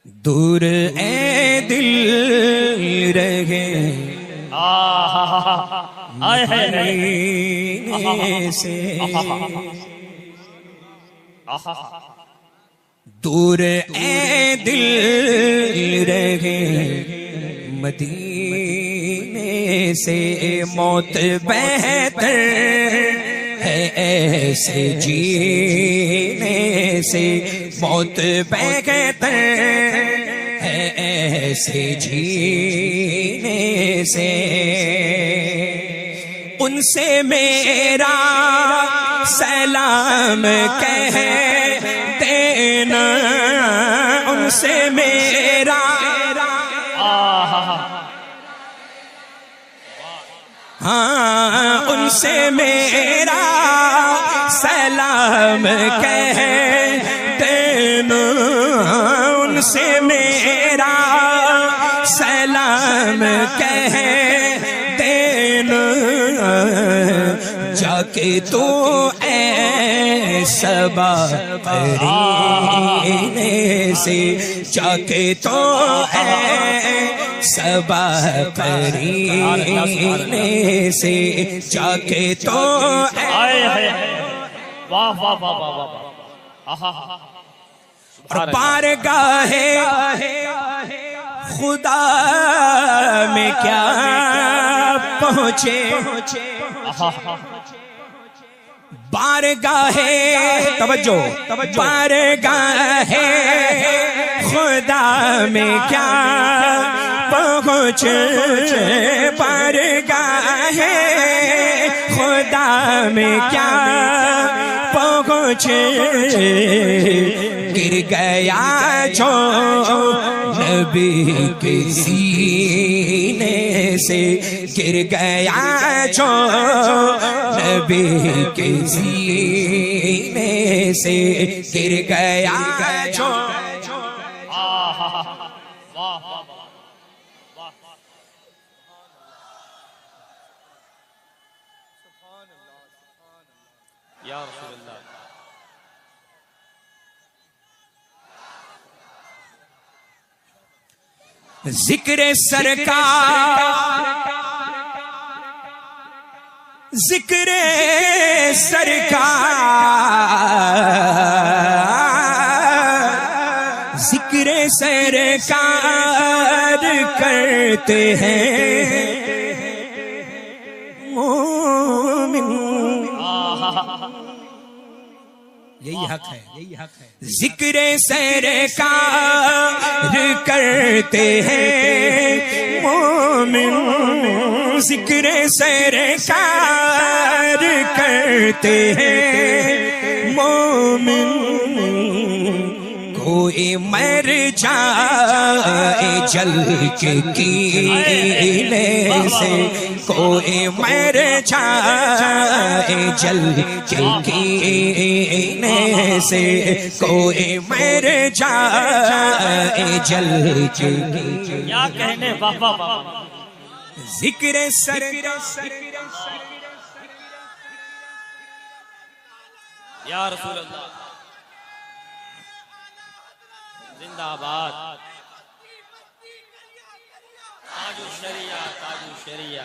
दूर ए दिल रहे मदीने से, दूर ए दिल रहे मदीने से, मौत बेहतर है ऐसे जीने से, मौत बेहतर है ऐसे जीने से। उनसे मेरा सलाम कह देना, उनसे मेरा हाँ, उनसे मेरा सलाम कह देना, उनसे मेरा सलाम कह देना। जाके तो सबा परीने से, जाके तो सबा परीने से, जाके तो वाह वाह वाह वाह वाह। और बारगाहे खुदा में क्या पहुँचे, बारगाहे तवज्जो, बारगाहे खुदा में क्या पहुँचे, बारगाहे खुदा में क्या पहुँचे। गिर गया जो नबी के सीने से, गिर गया जो नबी के सीने से, गिर गया जो। या रसूलल्लाह। जिक्र सरकार, जिक्र सरकार, जिक्र सरकार करते हैं मोमिन। यही हक है, यही हक है। जिक्र सरकार करते हैं मोमिन, जिक्र सरकार करते हैं मोमिन। कोई मर जाए जल के कीने से, कोई मर जाए जल के कीने से, कोई मर जाए जल के। क्या कहने, वाह वाह वाह। जिक्र सरकार या रसूलल्लाह जिंदाबाद। ताजु शरिया, ताजु शरिया,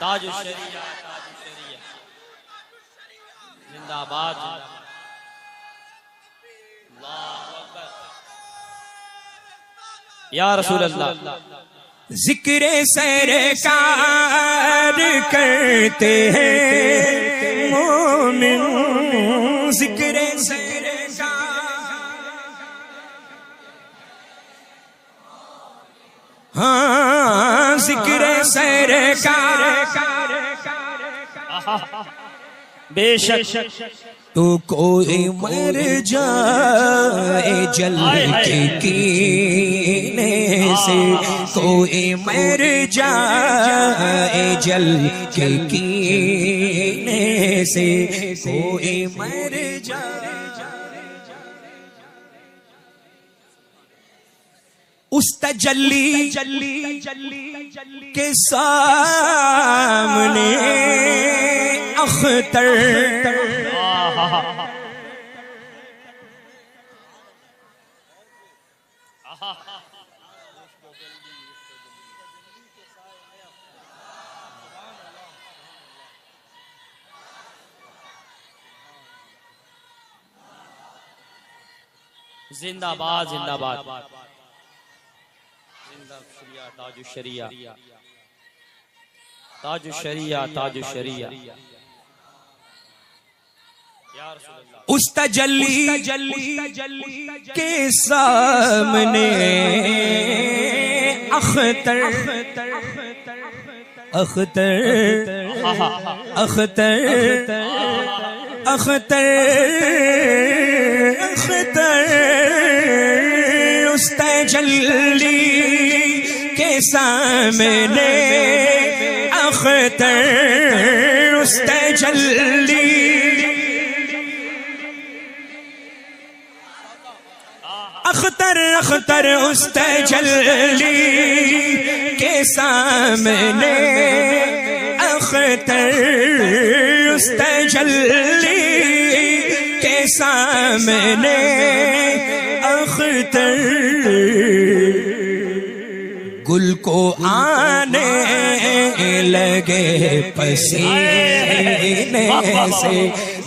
ताजु शरिया, ताजु शरिया, जिंदाबाद। अल्लाहु अकबर। या रसूलल्लाह। जिक्र सरकार करते हैं मोमिन, जिक्र हाँ, जिक्र सरकार। बेशक तो कोई मर जाए जल के कीने से, कोई मर जाए जल के कीने से, कोई मर जाए। उस तजल्ली के सामने अख्तर जिंदाबाद जिंदाबाद जिंदा शरिया ताजुशरिया ताजुशरिया उस तजल्ली के सामने अख्तर अख्तर अख्तर अख्तर अख्तर उस तजल्ली के सामने अख्तर उस तजल्ली अख्तर अख्तर उस तजल्ली के सामने अख्तर उस तजल्ली के सामने अख्तर गुल को आने लगे पसीने से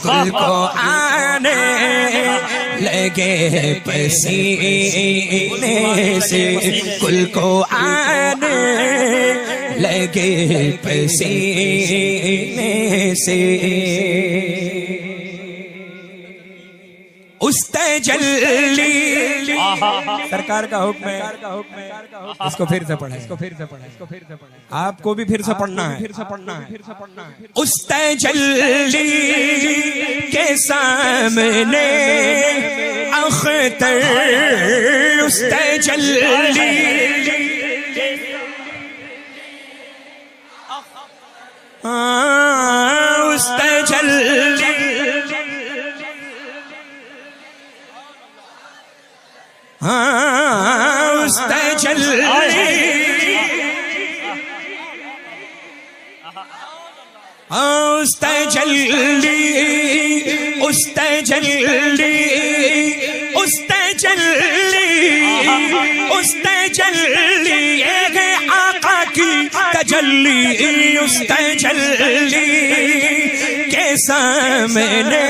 गुल को आने लगे पसीने से गुल को आने लगे पसीने से उस तजल्ली सरकार का हुक्म है इसको फिर से पढ़े आपको भी फिर से पढ़ना है उस तजल्ली के सामने अख्तर उस तजल्ली उस तजल्ली उस तजल्ली उस तजल्ली उस तजल्ली उस तजल्ली उस तजल्ली है आका की तजल्ली उस तजल्ली के सामने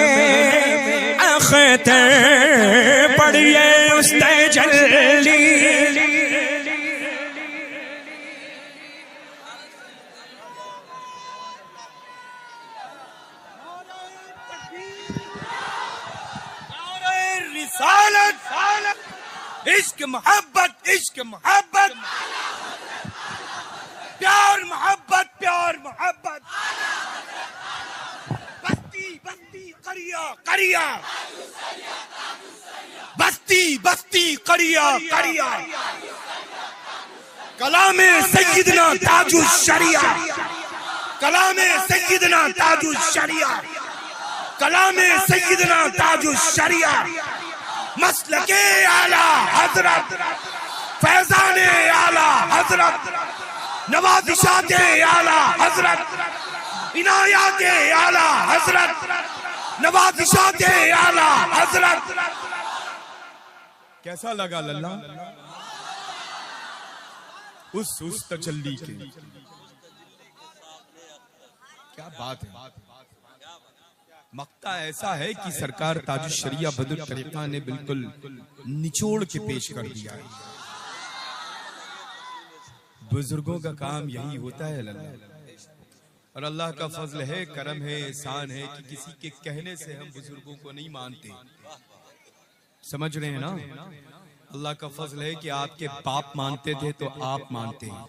अख्तर पढ़िए उस तजल्ली इश्क मोहब्बत प्यार मोहब्बत बस्ती बस्ती करिया करिया बस्ती बस्ती करिया करिया कलामे सैयदना ताजुश शरिया कलामे सैयदना ताजुश शरिया कलामे सैयदना ताजुश शरिया मसलके आला हजरत फैजाने आला हजरत नवाजिशाते आला हजरत इनायाते आला हजरत नवाजिशाते आला हजरत। कैसा लगा लल्ला उस तजल्ली के क्या बात है। मक्ता ऐसा है कि सरकार ताजुश शरिया बदर तरीका ने बिल्कुल निचोड़ के पेश कर दिया है। बुजुर्गों का काम यही होता है लल्ला, और अल्लाह का फजल है, करम है, एहसान है कि किसी के कहने से हम बुजुर्गों को नहीं मानते। समझ रहे हैं ना? अल्लाह का फजल है कि आपके बाप मानते थे तो आप मानते हैं,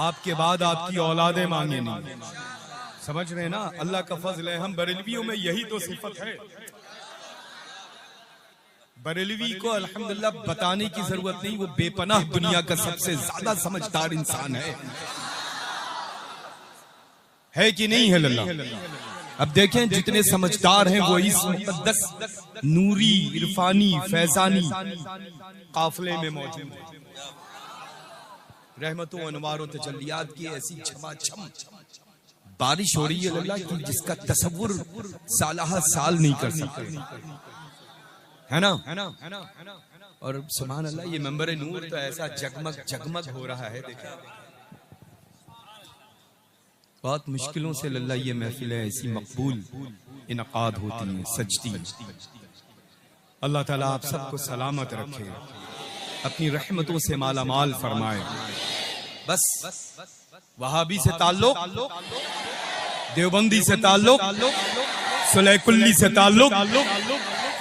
आपके बाद आपकी औलादें मांगे नहीं। समझ रहे हैं ना? अल्लाह का फजल है। हम बरेलवियों में यही तो सिफत है। बरेलवी को अल्हम्दुलिल्लाह बताने की जरूरत नहीं, वो बेपनाह दुनिया का सबसे ज्यादा समझदार इंसान है कि नहीं है लल्ला? अब देखें जितने समझदार हैं वो इस मुक़द्दस नूरी इरफानी फैजानी काफिले में मौजूद है। रहमतों अनवारों तजल्लियात की ऐसी छमाछम बारिश हो रही है लल्ला कि जिसका तसव्वुर सालाहा साल नहीं कर सकते, है ना? और सुभान अल्लाह, ये मंबर नूर तो ऐसा जगमग जगमग हो रहा है। देखिए बहुत मुश्किलों से लल्ला ये महफिल ऐसी मकबूल इनकाद होती है, सजती है। अल्लाह ताला आप सबको सलामत रखे, अपनी रहमतों से माला माल फरमाए। बस वहाबी से ताल्लुक, देवबंदी से ताल्लुक, सुलैकुल्ली से ताल्लुक,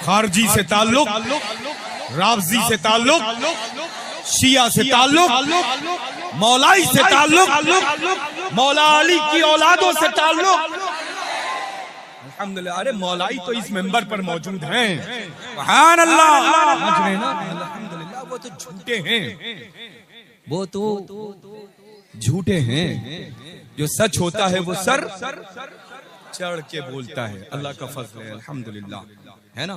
खारजी से ताल्लुक, राफजी से ताल्लुक, शिया से ताल्लुक, मौलाई से ताल्लुक, मौला अली की औलादों से ताल्लुक। अल्हम्दुलिल्लाह, अरे मौलाई तो इस मेंबर पर मौजूद हैं। सुभान अल्लाह, अल्हम्दुलिल्लाह। वो तो झूठे हैं, वो तो झूठे हैं। जो सच होता है वो सर चढ़ के बोलता है। अल्लाह का फजल है, अल्हम्दुलिल्लाह, है ना।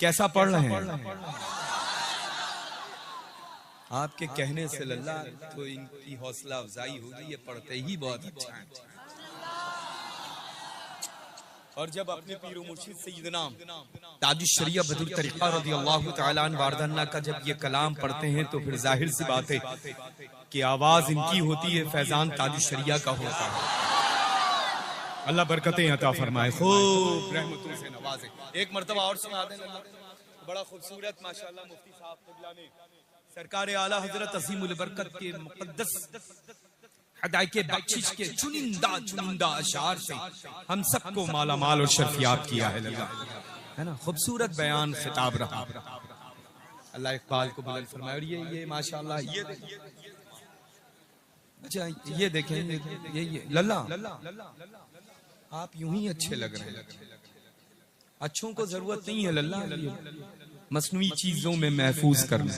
कैसा पढ़ रहे हैं आपके कहने से लल्ला, तो इनकी हौसला अफजाई होगी। ये पढ़ते ही बहुत अच्छा है। और जब अपने पीरो मुर्शिद सैयदना ताजुश शरिया बदरुल तरीक़ा रज़ियल्लाहु तआला अन्हु वारदाना का जब ये कलाम पढ़ते हैं तो फिर जाहिर सी बात है कि आवाज इनकी होती है, फैजान ताजुश शरिया का होता है। अल्लाह बरकतें अता फरमाए, खूब रहमतों से नवाजे। एक मर्तबा और सुना दें, बड़ा खूबसूरत माशाअल्लाह मुफ्ती साहब क़िबला ने सरकार आला हजरत अज़ीमुल बरकत के मुक़द्दस हदाय के बख्शिश के चुनिंदा अशार से हम सबको माला माल और शर्फियाब किया है लल्ला, है ना। खूबसूरत बयान खिताब रहा। अल्लाह इकबाल को बुलंद फरमाए। और ये माशाअल्लाह, ये अच्छा ये देखें, ये लल्ला आप यूं ही अच्छे लग रहे हैं। अच्छों को जरूरत नहीं है लल्ला मसनूई चीजों में महफूज करना।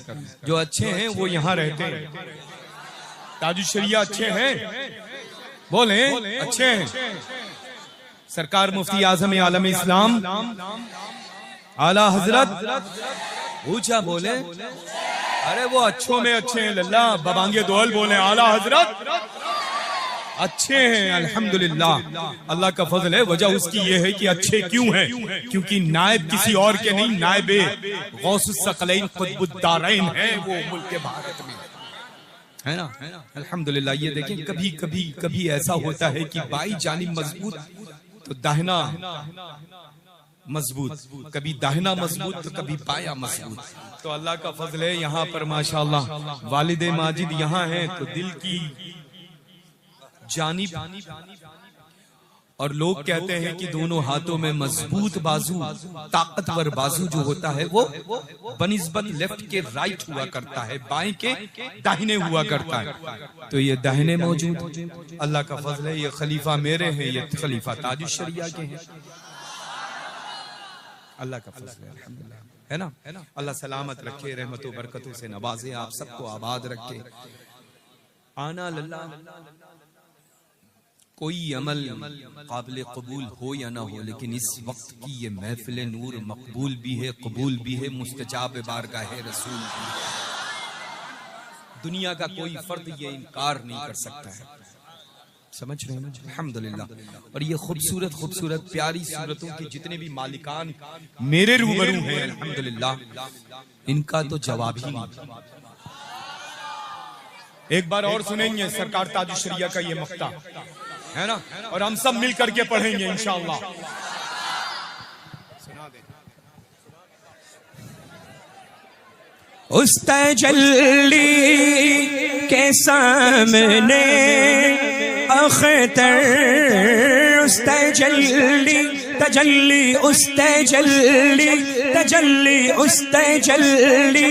जो अच्छे हैं वो यहाँ रहते हैं। ताजुश शरिया अच्छे हैं, बोले अच्छे हैं। सरकार मुफ्ती आजम आलम इस्लाम आला हजरत ऊंचा बोले, अरे वो अच्छों में अच्छे हैं लल्ला। बबांगे दोल बोले आला हजरत अच्छे हैं, अल्हम्दुलिल्लाह। अल्लाह का फजल है। वजह उसकी ये है कि अच्छे क्यों हैं? क्योंकि नायब किसी और के नहीं, नायबे गौसुस सकलैन कुतुबुद्दारैन है वो मुल्क भारत में, है ना। अल्हम्दुलिल्लाह। ये देखें, कभी ऐसा होता है कि बाई जानिब मजबूत तो दाहिना मजबूत, कभी दाहिना मजबूत तो कभी बाया मजबूत। तो अल्लाह का फजल है, यहाँ पर माशाअल्लाह वालिद माजिद यहाँ हैं तो दिल की जानिब। और लोग कहते हैं कि दोनों हाथों में मजबूत बाजू, ताकतवर बाजू जो होता है वो बनिस्बत लेफ्ट के राइट हुआ करता है, बाएं के दाहिने हुआ करता है। तो ये दाहिने मौजूद, अल्लाह का फजल है। ये खलीफा मेरे हैं, ये खलीफा ताजुश शरिया के हैं। अल्लाह का फजल है, अल्हम्दुलिल्लाह, है ना। अल्लाह सलामत रखे, रहमतों बरकतों से नवाजे, आप सबको आबाद रखे। आना लल्ला, कोई अमल काबिल कबूल हो या ना हो, लेकिन इस वक्त की ये महफिल नूर मकबूल भी है, कबूल भी है, मुस्तजाब बारगाह रसूल भी है। दुनिया का कोई फर्द ये इनकार नहीं कर सकता है। समझ रहे हैं? अल्हम्दुलिल्लाह। और ये खूबसूरत प्यारी सूरतों के जितने भी मालिकान मेरे रूबरू हैं, अल्हम्दुलिल्लाह, इनका तो जवाब ही नहीं। एक बार और सुनेंगे सरकार ताजुश शरिया का ये मक्ता, है ना, और हम सब मिल करके पढ़ेंगे इंशाअल्लाह। उस तजल्ली के सामने अख्तर, उस तजल्ली तजल्ली, उस तजल्ली तजल्ली, उस तजल्ली